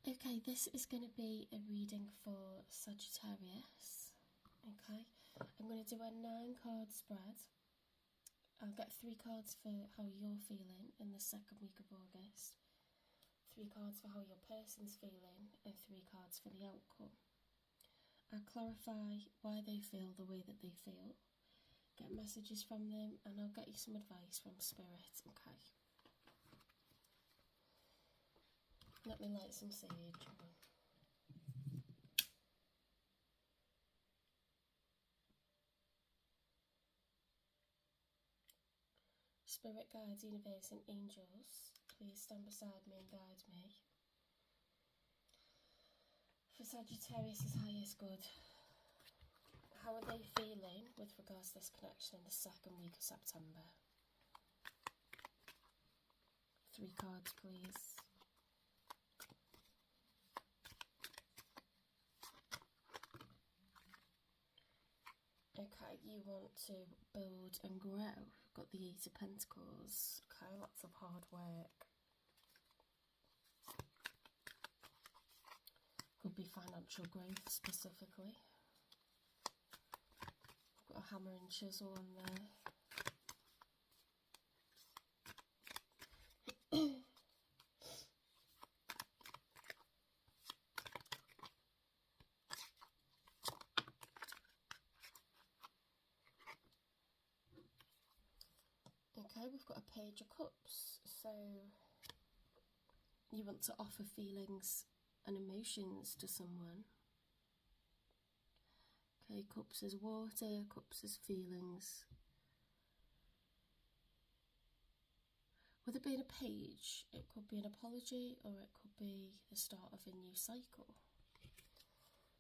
Okay, this is going to be a reading for Sagittarius. Okay, I'm going to do a 9-card spread. I'll get 3 cards for how you're feeling in the second week of August, 3 cards for how your person's feeling, and 3 cards for the outcome. I'll clarify why they feel the way that they feel, get messages from them, and I'll get you some advice from Spirit. Okay. Let me light some sage. Spirit guides, universe and angels, please stand beside me and guide me. For Sagittarius' highest good, how are they feeling with regards to this connection in the second week of September? 3 cards, please. Okay, you want to build and grow. Got the 8 of Pentacles. Okay, lots of hard work. Could be financial growth specifically. Got a hammer and chisel on there. Okay, we've got a Page of Cups. So you want to offer feelings and emotions to someone. Okay, Cups is water, Cups is feelings. With it being a page, it could be an apology or it could be the start of a new cycle.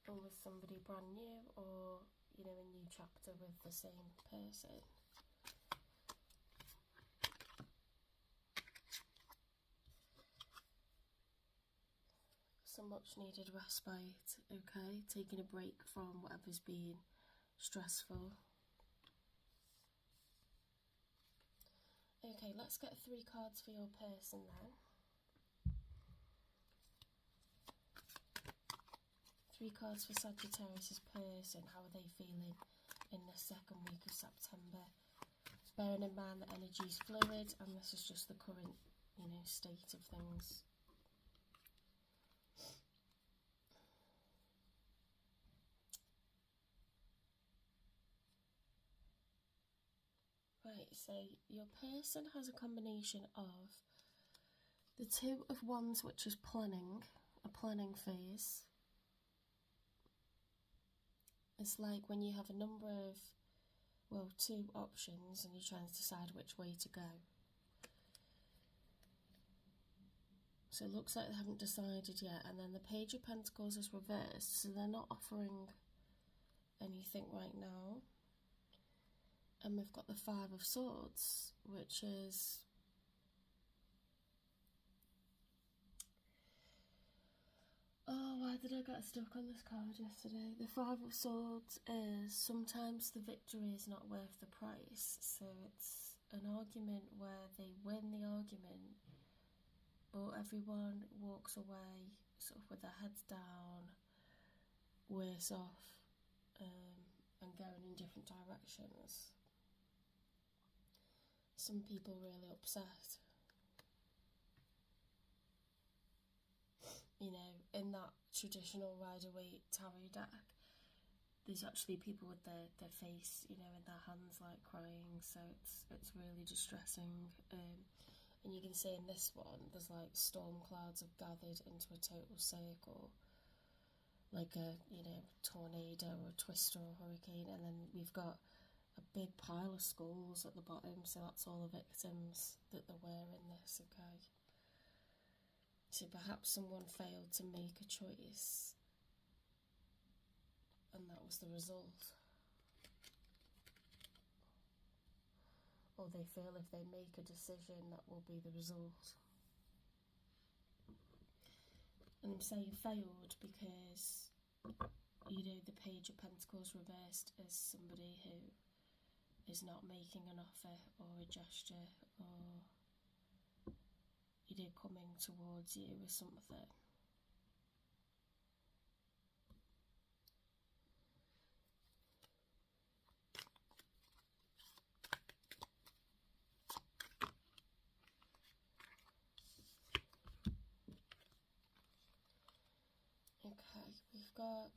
Or with somebody brand new, or, you know, a new chapter with the same person. Some much needed respite, okay? Taking a break from whatever's been stressful. Okay, let's get 3 cards for your person then. 3 cards for Sagittarius' person. How are they feeling in the second week of September? Bearing in mind that energy is fluid and this is just the current, you know, state of things. Right, so your person has a combination of the 2 of Wands, which is planning, a planning phase. It's like when you have a number of, well, 2 options and you're trying to decide which way to go. So it looks like they haven't decided yet. And then the Page of Pentacles is reversed, so they're not offering anything right now. And we've got the 5 of Swords, which is... Oh, why did I get stuck on this card yesterday? The 5 of Swords is sometimes the victory is not worth the price. So it's an argument where they win the argument, but everyone walks away sort of with their heads down, worse off, and going in different directions. Some people really upset. You know, in that traditional Rider-Waite tarot deck, there's actually people with their face, you know, in their hands, like crying. So it's really distressing. And you can see in this one, there's like storm clouds have gathered into a total circle, like a, you know, tornado or a twister or a hurricane. And then we've got a big pile of skulls at the bottom. So that's all the victims that there were in this. Okay. So perhaps someone failed to make a choice, and that was the result. Or they feel if they make a decision, that will be the result. And I'm saying failed because, you know, the Page of Pentacles reversed is somebody who is not making an offer or a gesture or, you know, coming towards you with something. we've got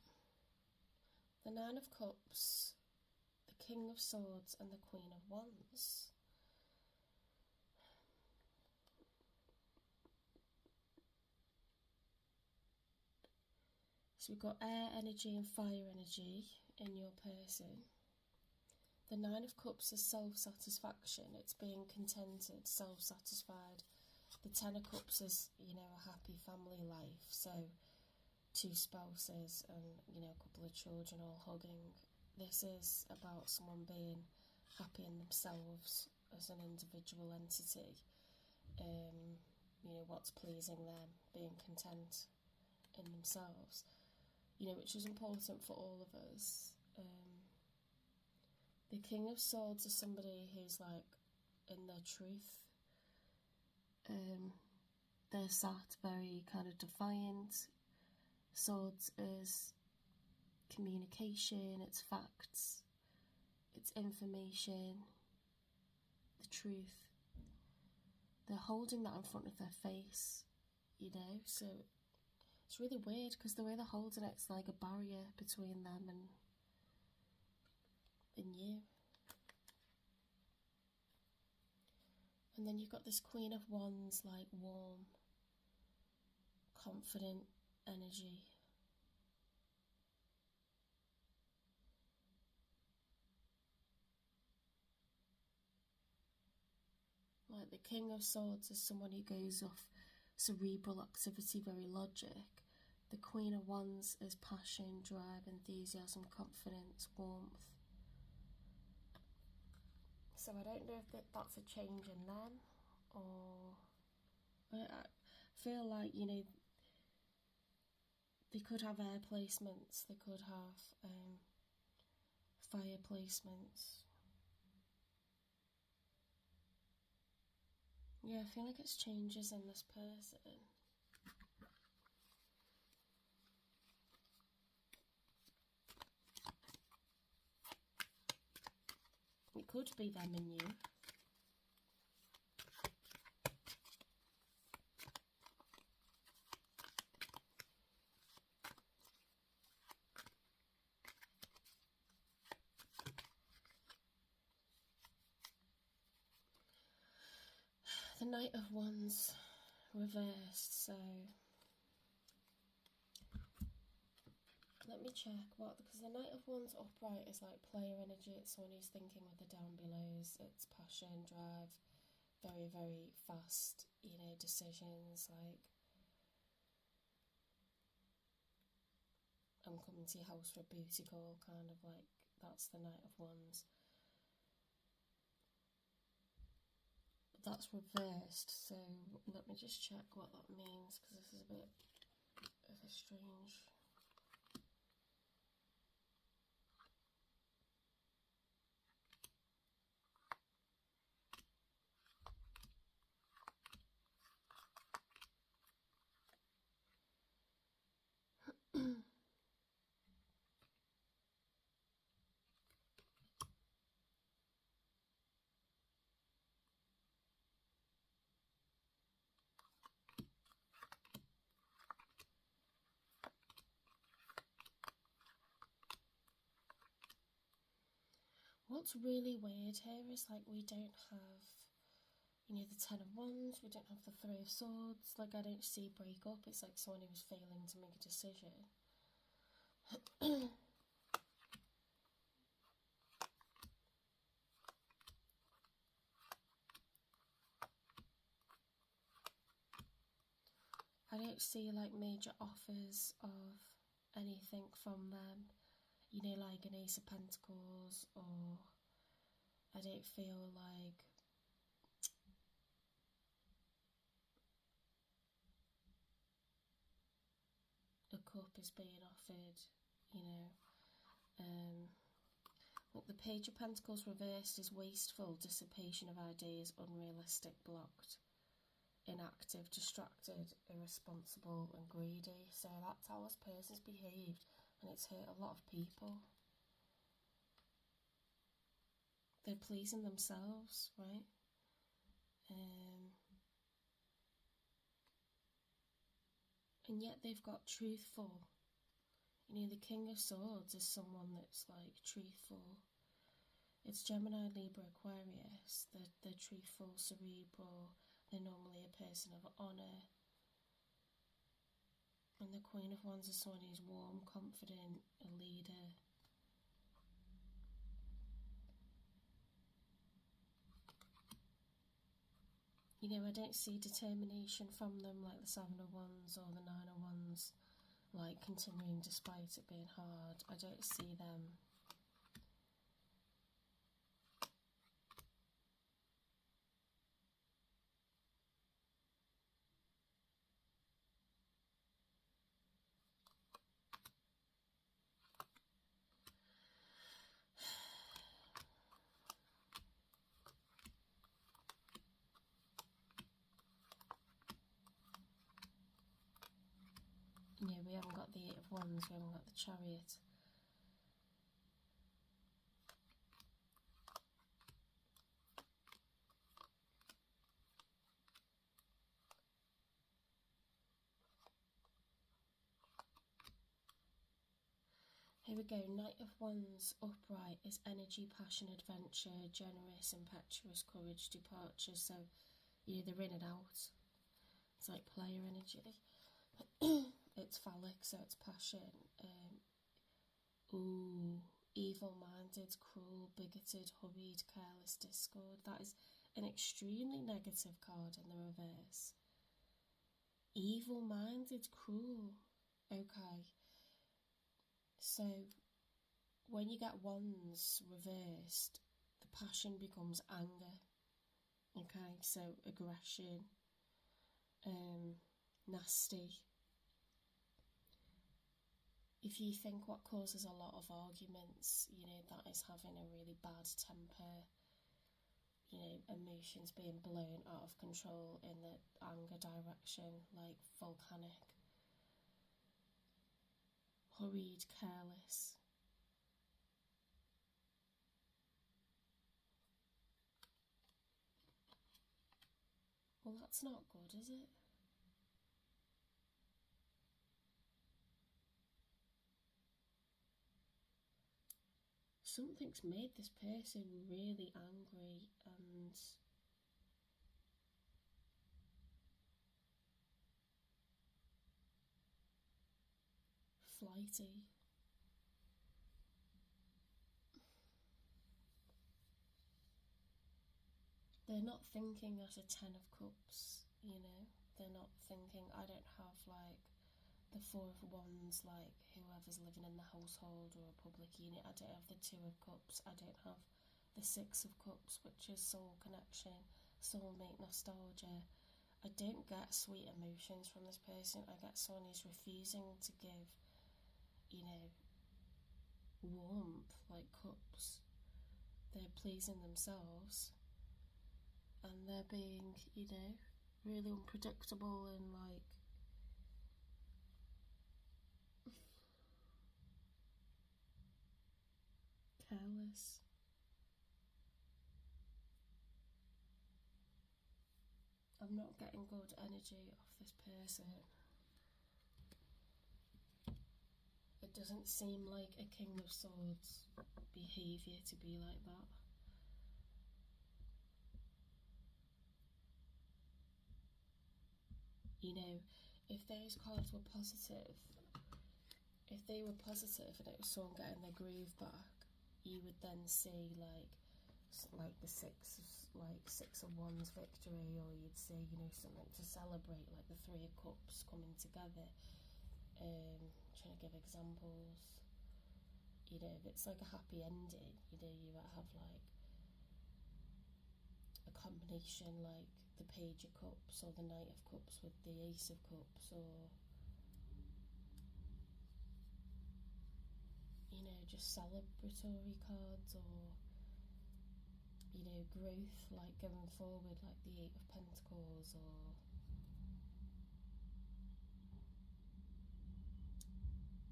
the Nine of Cups, the King of Swords, and the Queen of Wands. So we've got air energy and fire energy in your person. The Nine of Cups is self-satisfaction. It's being contented, self-satisfied. The Ten of Cups is, you know, a happy family life. So 2 spouses and, you know, a couple of children all hugging. This is about someone being happy in themselves as an individual entity. You know, what's pleasing them, being content in themselves. You know, which is important for all of us. The King of Swords is somebody who's like in their truth. They're sat very kind of defiant. Swords is communication, it's facts, it's information, the truth. They're holding that in front of their face, you know, so it's really weird because the way they're holding it, it's like a barrier between them and you. And then you've got this Queen of Wands, like warm, confident energy. Like the King of Swords is someone who goes off cerebral activity, very logic. The Queen of Wands is passion, drive, enthusiasm, confidence, warmth. So I don't know if that's a change in them, or I feel like, you know, they could have air placements, they could have fire placements. Yeah, I feel like it's changes in this person. It could be them and you. The Knight of Wands reversed, so let me check what, because the Knight of Wands upright is like player energy. It's someone who's thinking with the down belows. It's passion, drive, very, very fast, you know, decisions like I'm coming to your house for a booty call, kind of like that's the Knight of Wands. But that's reversed, so let me just check what that means, because this is a bit of a strange. What's really weird here is like we don't have, you know, the Ten of Wands, we don't have the Three of Swords. Like I don't see break up. It's like someone who was failing to make a decision. I don't see like major offers of anything from them, you know, like an Ace of Pentacles, or I don't feel like a cup is being offered, you know. Look, the Page of Pentacles reversed is wasteful, dissipation of ideas, unrealistic, blocked, inactive, distracted, irresponsible and greedy. So that's how this person's behaved, and it's hurt a lot of people. They're pleasing themselves, right? And yet they've got truthful You know, the King of Swords is someone that's like truthful. It's Gemini, Libra, Aquarius. They're truthful, cerebral. They're normally a person of honour. And the Queen of Wands is someone who's warm, confident, a leader. You know, I don't see determination from them like the Seven of Wands or the Nine of Wands, like continuing despite it being hard. I don't see them. You know, we haven't got the Eight of Wands, we haven't got the Chariot. Here we go, Knight of Wands upright is energy, passion, adventure, generous, impetuous, courage, departure. So, you know, they're in and out. It's like player energy. It's phallic, so it's passion. Evil-minded, cruel, bigoted, hurried, careless, discord. That is an extremely negative card in the reverse. Evil-minded, cruel. Okay. So, when you get wands reversed, the passion becomes anger. Okay, so aggression, nasty. If you think what causes a lot of arguments, you know, that is having a really bad temper, you know, emotions being blown out of control in the anger direction, like volcanic, hurried, careless. Well, that's not good, is it? Something's made this person really angry and flighty. They're not thinking at a 10 of cups, you know? They're not thinking, I don't have like the Four of Wands, like whoever's living in the household or a public unit. I don't have the Two of Cups. I don't have the Six of Cups, which is soul connection, soulmate, nostalgia. I don't get sweet emotions from this person. I get someone who's refusing to give, you know, warmth, like cups. They're pleasing themselves and they're being, you know, really unpredictable and like careless. I'm not getting good energy off this person. It doesn't seem like a King of Swords behaviour to be like that. You know, if those cards were positive, if they were positive and it was someone getting their groove back, you would then see like the Six of Wands victory, or you'd see, you know, something to celebrate, like the Three of Cups coming together. Trying to give examples. You know, if it's like a happy ending, you know, you might have like a combination like the Page of Cups or the Knight of Cups with the Ace of Cups, or, you know, just celebratory cards, or, you know, growth, like going forward, like the Eight of Pentacles, or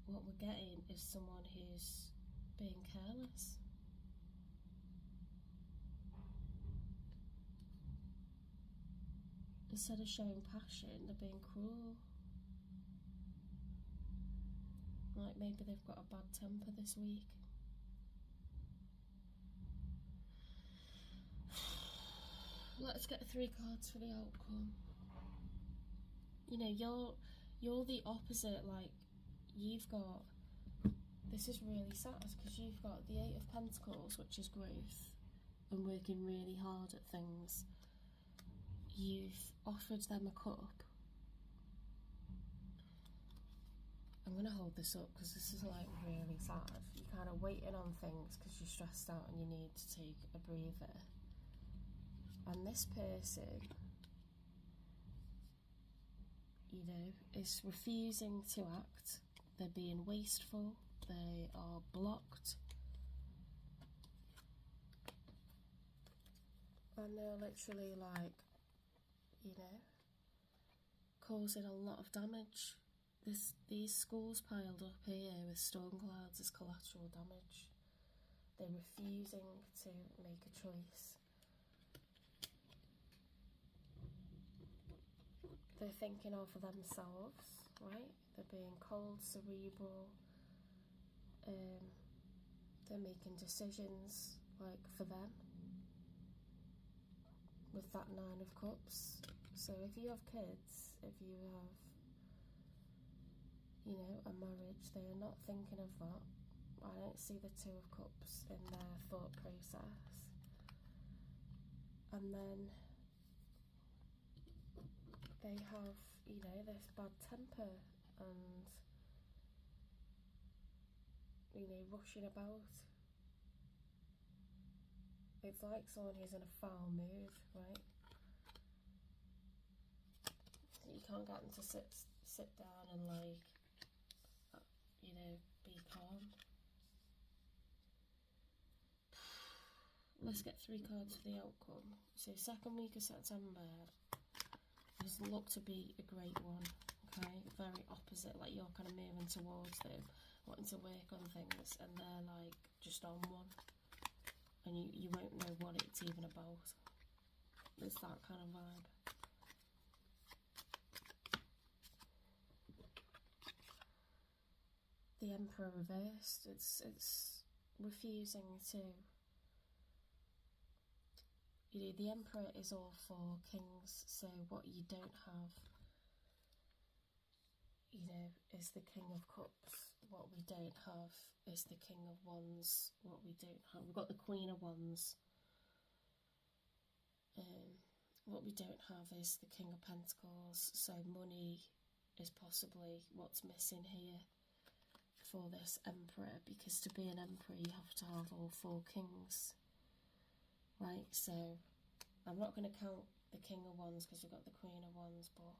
what we're getting is someone who's being careless. Instead of showing passion, they're being cruel. Like maybe they've got a bad temper this week. Let's get 3 cards for the outcome. You know, you're the opposite. Like, you've got, this is really sad because you've got the 8 of Pentacles, which is growth and working really hard at things. You've offered them a cup. I'm going to hold this up because this is like really sad. You're kind of waiting on things because you're stressed out and you need to take a breather. And this person, you know, is refusing to act. They're being wasteful. They are blocked. And they're literally like, you know, causing a lot of damage. These schools piled up here with storm clouds as collateral damage. They're refusing to make a choice. They're thinking of themselves, right? They're being cold, cerebral. They're making decisions like for them with that 9 of Cups. So if you have kids, if you have, you know, a marriage, they are not thinking of that. I don't see the 2 of Cups in their thought process. And then they have, you know, this bad temper and, you know, rushing about. It's like someone who's in a foul mood, right? You can't get them to sit down and, like, you know, be calm. Let's get 3 cards for the outcome. So 2nd week of September doesn't look to be a great one, okay? Very opposite, like you're kind of moving towards them, wanting to work on things, and they're like just on one. And you won't know what it's even about. It's that kind of vibe. The Emperor reversed. It's refusing to. You know, the Emperor is all for kings, so what you don't have, you know, is the King of Cups. What we don't have is the King of Wands. What we don't have, we've got the Queen of Wands. What we don't have is the King of Pentacles, so money is possibly what's missing here for this Emperor, because to be an Emperor you have to have all 4 kings, right? So I'm not going to count the King of Wands because we've got the Queen of Wands, but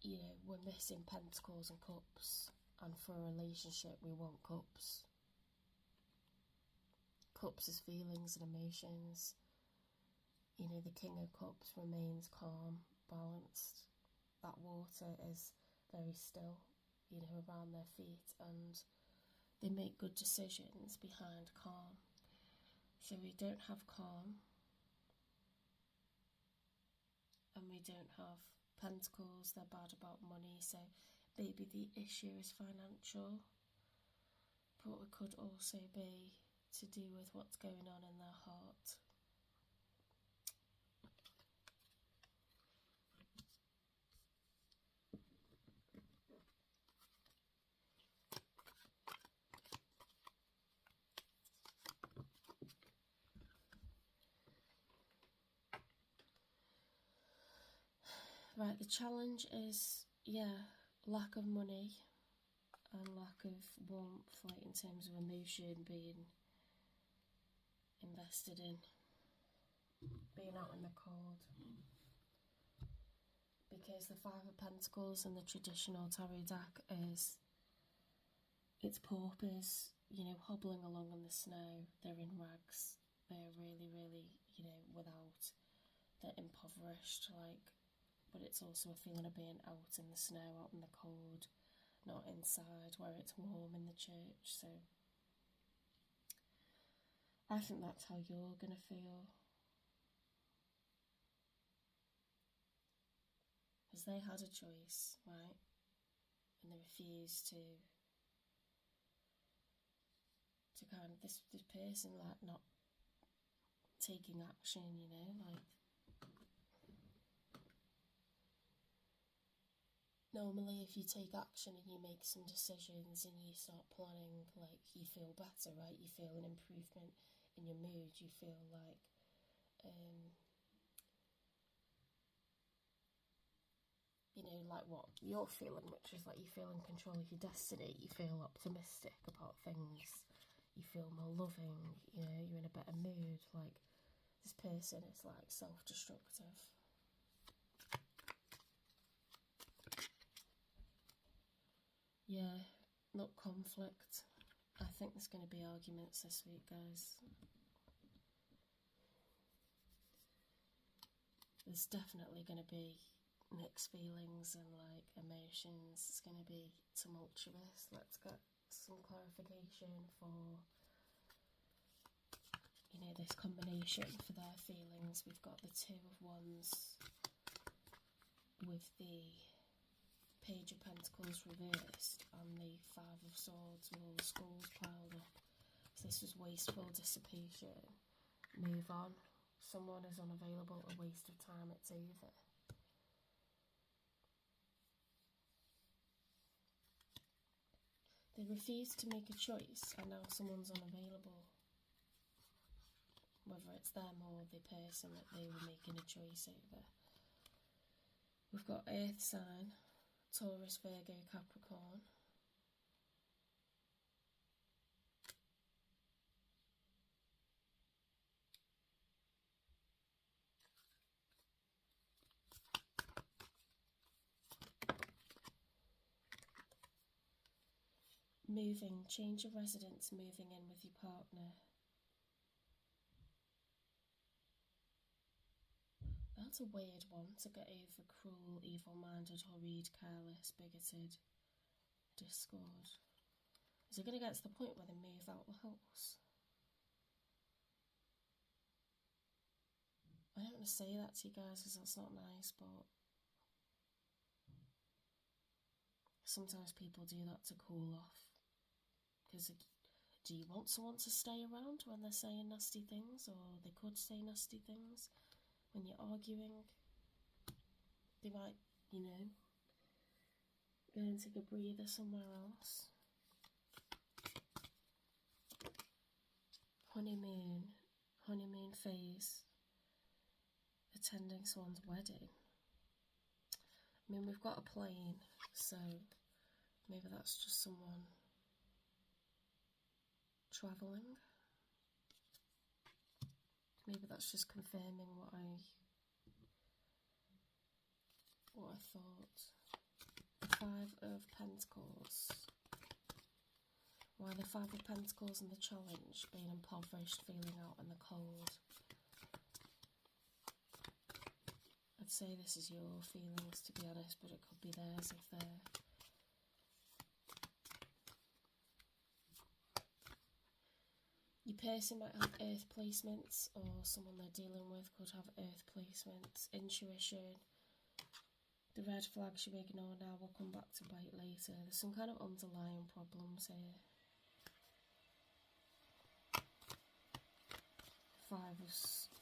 you know, we're missing Pentacles and Cups, and for a relationship we want Cups. Cups is feelings and emotions. You know, the King of Cups remains calm, balanced. That water is very still, you know, around their feet, and they make good decisions behind calm. So we don't have calm, and we don't have Pentacles. They're bad about money, so maybe the issue is financial, but it could also be to do with what's going on in their heart. Right, the challenge is, yeah, lack of money and lack of warmth, like in terms of emotion being invested in, being out in the cold. Because the 5 of Pentacles in the traditional tarot deck is, it's paupers, you know, hobbling along in the snow. They're in rags. They're really, really, you know, without. They're impoverished, like, but it's also a feeling of being out in the snow, out in the cold, not inside where it's warm in the church. So I think that's how you're going to feel. Because they had a choice, right? and they refuse to kind of, this person, like, not taking action, you know, like, normally if you take action and you make some decisions and you start planning, like, you feel better, right? You feel an improvement in your mood, you feel like, you know, like what you're feeling, which is like you feel in control of your destiny, you feel optimistic about things, you feel more loving, you know, you're in a better mood. Like, this person is like self-destructive. Yeah, look, conflict. I think there's going to be arguments this week, guys. There's definitely going to be mixed feelings and like emotions. It's going to be tumultuous. Let's get some clarification for, you know, this combination for their feelings. We've got the Two of Wands with the Page of Pentacles reversed and the Five of Swords with all the skulls piled up. So this was wasteful dissipation. Move on. Someone is unavailable, a waste of time, it's over. They refused to make a choice and now someone's unavailable. Whether it's them or the person that they were making a choice over. We've got Earth sign, Taurus, Virgo, Capricorn. Moving, change of residence, moving in with your partner. That's a weird one, to get over cruel, evil-minded, hurried, careless, bigoted, discord. Is it going to get to the point where they move out the house? I don't want to say that to you guys because that's not nice, but sometimes people do that to cool off. Because do you want someone to stay around when they're saying nasty things, or they could say nasty things when you're arguing? They might, you know, go and take a breather somewhere else. Honeymoon phase, attending someone's wedding. I mean, we've got a plane, so maybe that's just someone travelling. Maybe that's just confirming what I thought. The Five of Pentacles. Why the Five of Pentacles and the challenge, being impoverished, feeling out in the cold. I'd say this is your feelings, to be honest, but it could be theirs if they're... Your person might have earth placements, or someone they're dealing with could have earth placements. Intuition. The red flags you ignore now will come back to bite later. There's some kind of underlying problems here.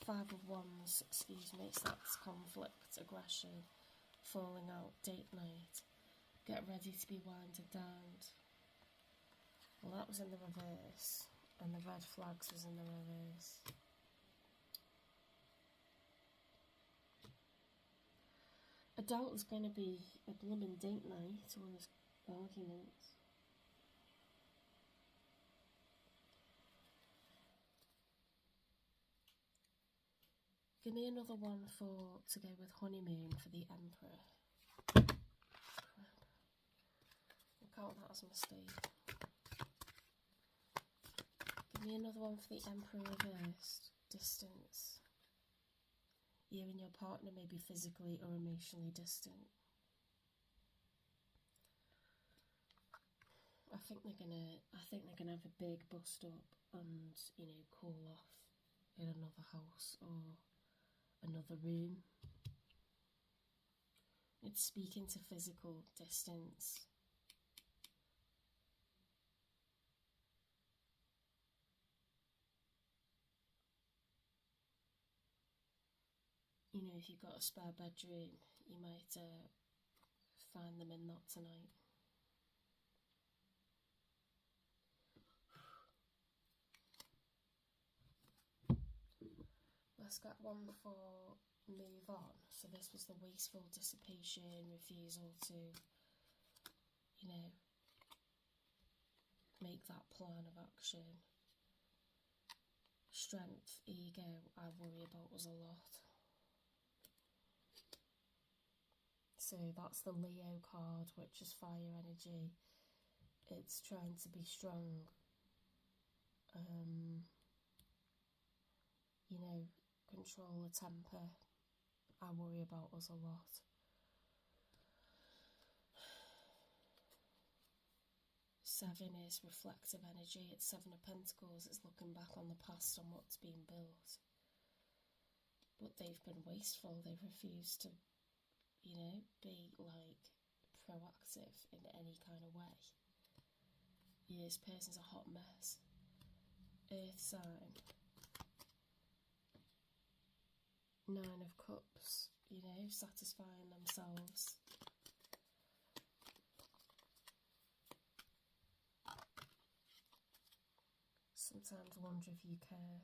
Five of Wands, excuse me, so that's conflict, aggression, falling out, date night, get ready to be winded down. Well, that was in the reverse, and the red flags was in the reverse. I doubt there's going to be a blooming date night or there's arguments. Give me another one to go with honeymoon for the Emperor. Crap. I'll count that as a mistake. Give me another one for the Emperor reversed. Distance. You and your partner may be physically or emotionally distant. I think they're gonna have a big bust up and, you know, cool off in another house or another room. It's speaking to physical distance. you know, if you've got a spare bedroom, you might find them in that tonight. Let's get one for move on. So this was the wasteful dissipation, refusal to, you know, make that plan of action. Strength, ego, I worry about us a lot. So that's the Leo card, which is fire energy. It's trying to be strong. You know, control the temper. I worry about us a lot. Seven is reflective energy. It's Seven of Pentacles. It's looking back on the past and what's been built. But they've been wasteful. They've refused to, you know, be like proactive in any kind of way. Yeah, this person's a hot mess. Earth sign. Nine of Cups, you know, satisfying themselves. Sometimes wonder if you care.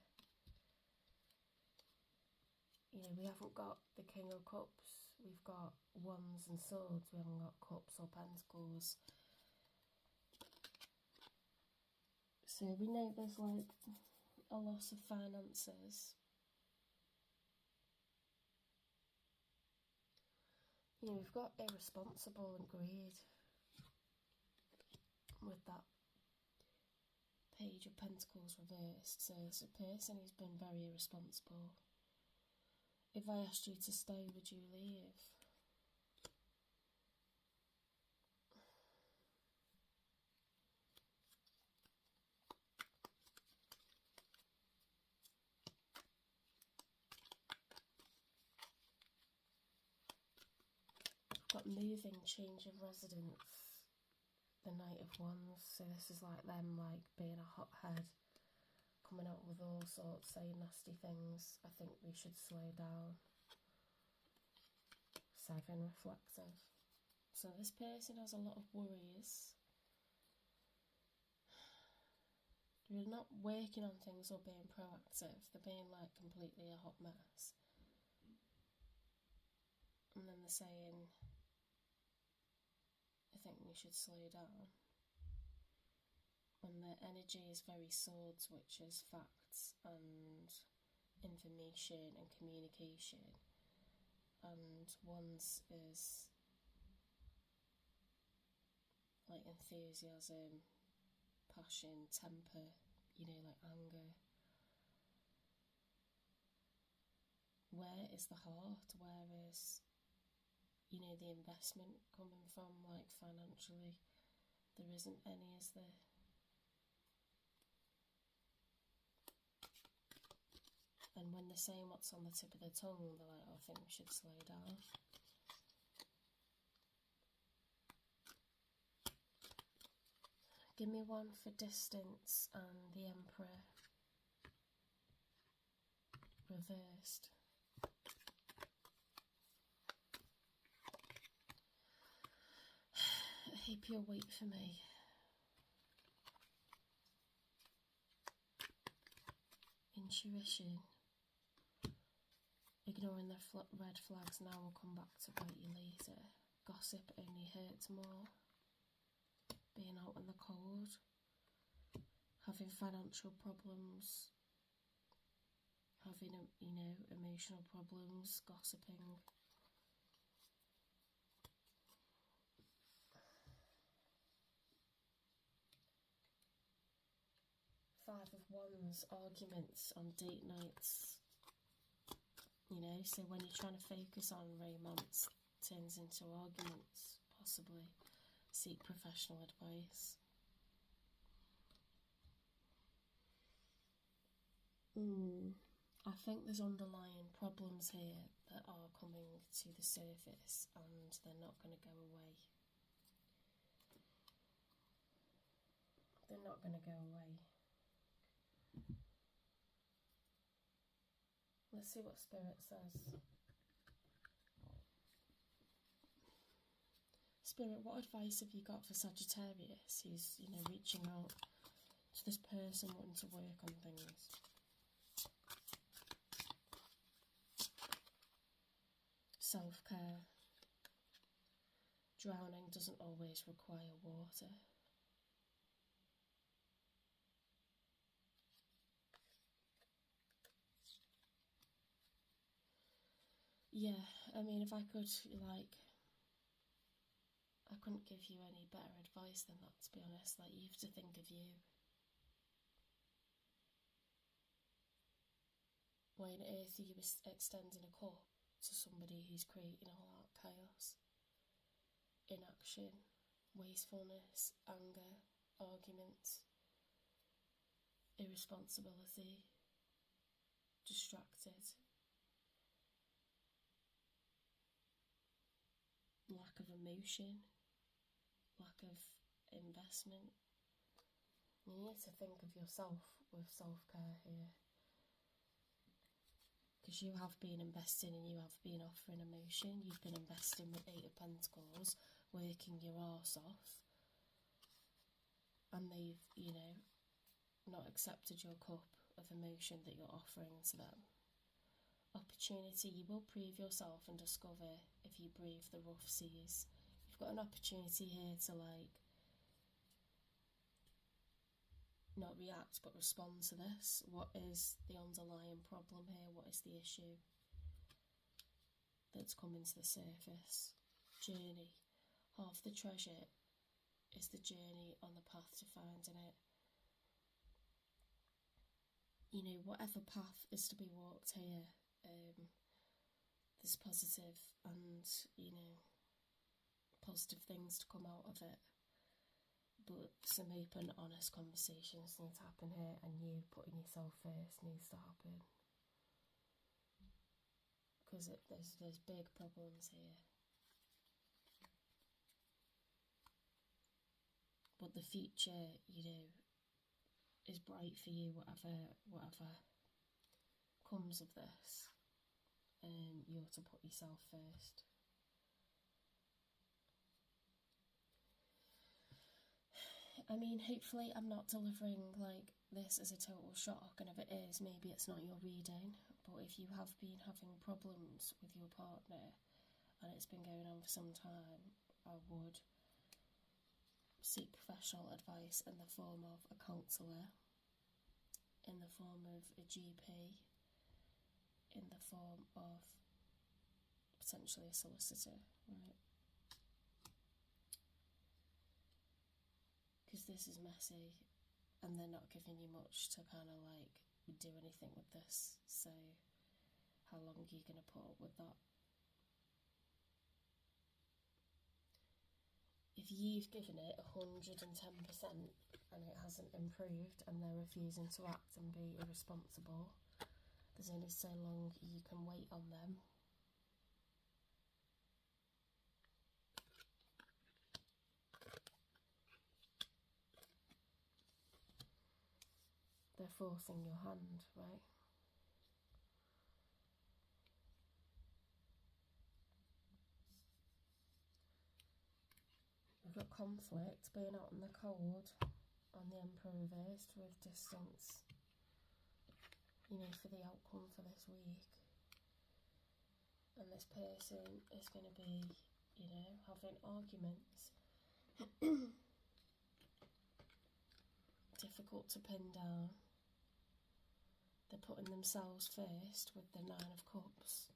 You know, we haven't got the King of Cups. We've got Wands and Swords. We haven't got Cups or Pentacles. So we know there's like a loss of finances. You know, we've got irresponsible and greed with that Page of Pentacles reversed. So it's a person who's been very irresponsible. If I asked you to stay, would you leave? I've got moving, change of residence. The Knight of Wands, so this is like them like being a hothead, coming out with all sorts, saying nasty things. I think we should slow down. Seven, reflective. So this person has a lot of worries. They're not working on things or being proactive. They're being like completely a hot mess. And then they're saying, I think we should slow down. And their energy is very swords, which is facts and information and communication. And Wands is like enthusiasm, passion, temper, you know, like anger. Where is the heart? Where is, you know, the investment coming from, like financially? There isn't any, is there? And when they're saying what's on the tip of their tongue, they're like, oh, I think we should slow down. Give me one for distance and the Emperor reversed. I hope you'll wait for me. Intuition. Ignoring the red flags now will come back to bite you later. Gossip only hurts more. Being out in the cold. Having financial problems. Having, you know, emotional problems. Gossiping. Five of Wands, arguments on date nights. You know, so when you're trying to focus on romance, it turns into arguments, possibly. Seek professional advice. I think there's underlying problems here that are coming to the surface and they're not going to go away. They're not going to go away. Let's see what Spirit says. Spirit, what advice have you got for Sagittarius who's, you know, reaching out to this person wanting to work on things? Self-care. Drowning doesn't always require water. Yeah, I mean, if I could, like, I couldn't give you any better advice than that, to be honest. Like, you have to think of you. Why on earth are you extending a cup to somebody who's creating all that chaos? Inaction, wastefulness, anger, arguments, irresponsibility, distracted, lack of emotion, lack of investment. You need to think of yourself with self-care here. Because you have been investing and you have been offering emotion. You've been investing with 8 of Pentacles, working your arse off. And they've, you know, not accepted your cup of emotion that you're offering to them. Opportunity, you will prove yourself and discover if you brave the rough seas. You've got an opportunity here to, like, not react but respond to this. What is the underlying problem here? What is the issue that's coming to the surface? Journey. Half the treasure is the journey on the path to finding it. You know, whatever path is to be walked here, there's positive and, you know, positive things to come out of it. But some open, honest conversations need to happen here, and you putting yourself first needs to happen. Because there's big problems here. But the future, you know, is bright for you, whatever comes of this. And you're to put yourself first. I mean, hopefully I'm not delivering like this as a total shock, and if it is, maybe it's not your reading. But if you have been having problems with your partner and it's been going on for some time, I would seek professional advice in the form of a counsellor, in the form of a GP, in the form of potentially a solicitor, right? Because this is messy and they're not giving you much to kind of like do anything with this. So how long are you going to put up with that? If you've given it 110% and it hasn't improved and they're refusing to act and be irresponsible, there's only so long you can wait on them. They're forcing your hand, right? We've got conflict, being out in the cold on the Emperor reversed with distance, you know, for the outcome for this week. And this person is going to be, you know, having arguments. Difficult to pin down. They're putting themselves first with the 9 of Cups.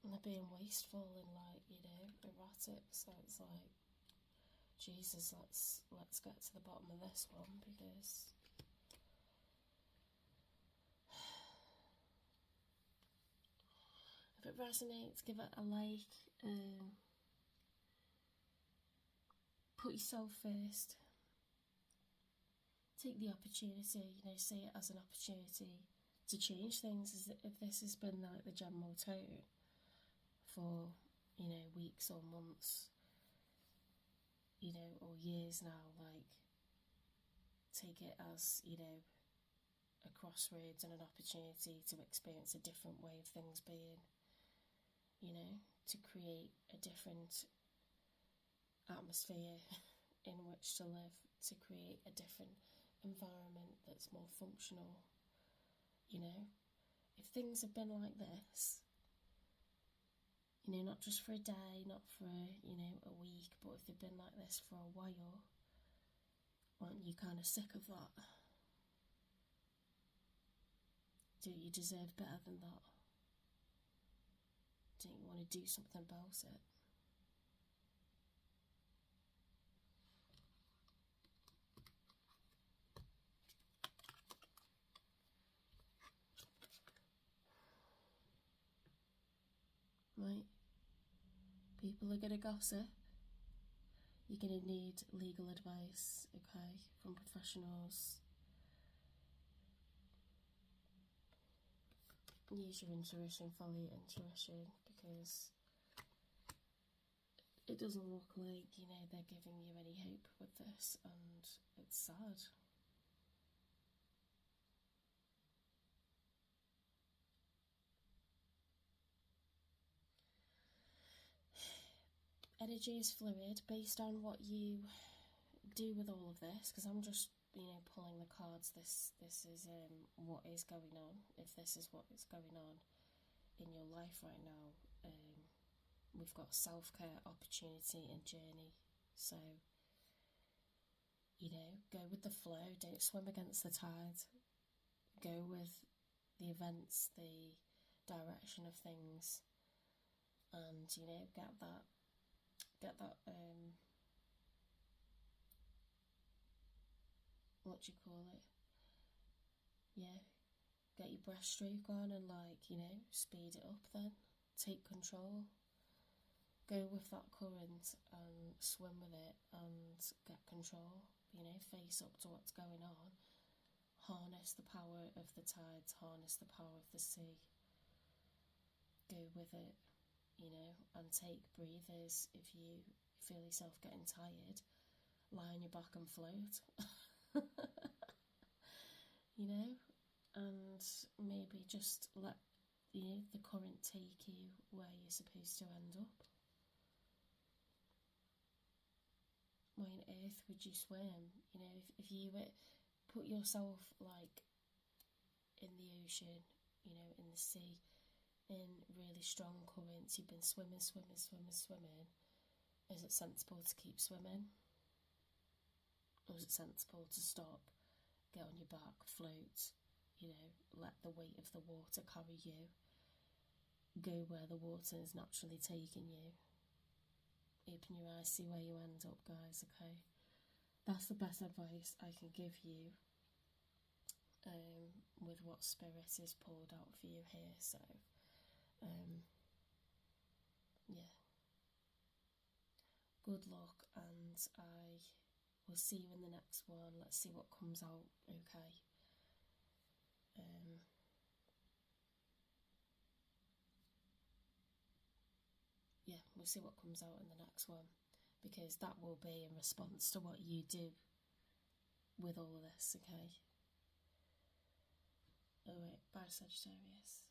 And they're being wasteful and, like, you know, erratic. So it's like, Jesus, let's get to the bottom of this one, because if it resonates, give it a like. Put yourself first. Take the opportunity, you know, see it as an opportunity to change things. As if this has been like the general tone for, you know, weeks or months, you know, or years now, like, take it as, you know, a crossroads and an opportunity to experience a different way of things being. you know, to create a different atmosphere in which to live, to create a different environment that's more functional. You know, if things have been like this, you know, not just for a day, not for, you know, a week, but if they've been like this for a while, aren't you kind of sick of that? Do you deserve better than that? Don't you want to do something about it? Right? People are going to gossip. You're going to need legal advice, okay, from professionals. Use your intuition, follow your intuition, because it doesn't look like, you know, they're giving you any hope with this, and it's sad. Energy is fluid based on what you do with all of this, because I'm just, you know, pulling the cards. This is what is going on. If this is what is going on in your life right now, we've got self-care, opportunity and journey. So, you know, go with the flow, don't swim against the tide. Go with the events, the direction of things, and, you know, get that what do you call it, yeah, get your breaststroke on and, like, you know, speed it up. Then take control, go with that current and swim with it and get control, you know, face up to what's going on, harness the power of the tides, harness the power of the sea, go with it, you know, and take breathers. If you feel yourself getting tired, lie on your back and float. You know, and maybe just let, you know, the current take you where you're supposed to end up. Why on earth would you swim? You know, if you were, put yourself, like, in the ocean, you know, in the sea, in really strong currents, you've been swimming. Is it sensible to keep swimming? Or is it sensible to stop, get on your back, float, you know, let the weight of the water carry you, go where the water is naturally taking you? Open your eyes, see where you end up, guys, okay? That's the best advice I can give you with what Spirit is poured out for you here. So, yeah. Good luck, and I will see you in the next one. Let's see what comes out, okay? Yeah, we'll see what comes out in the next one, because that will be in response to what you do with all of this, okay? Alright, bye Sagittarius.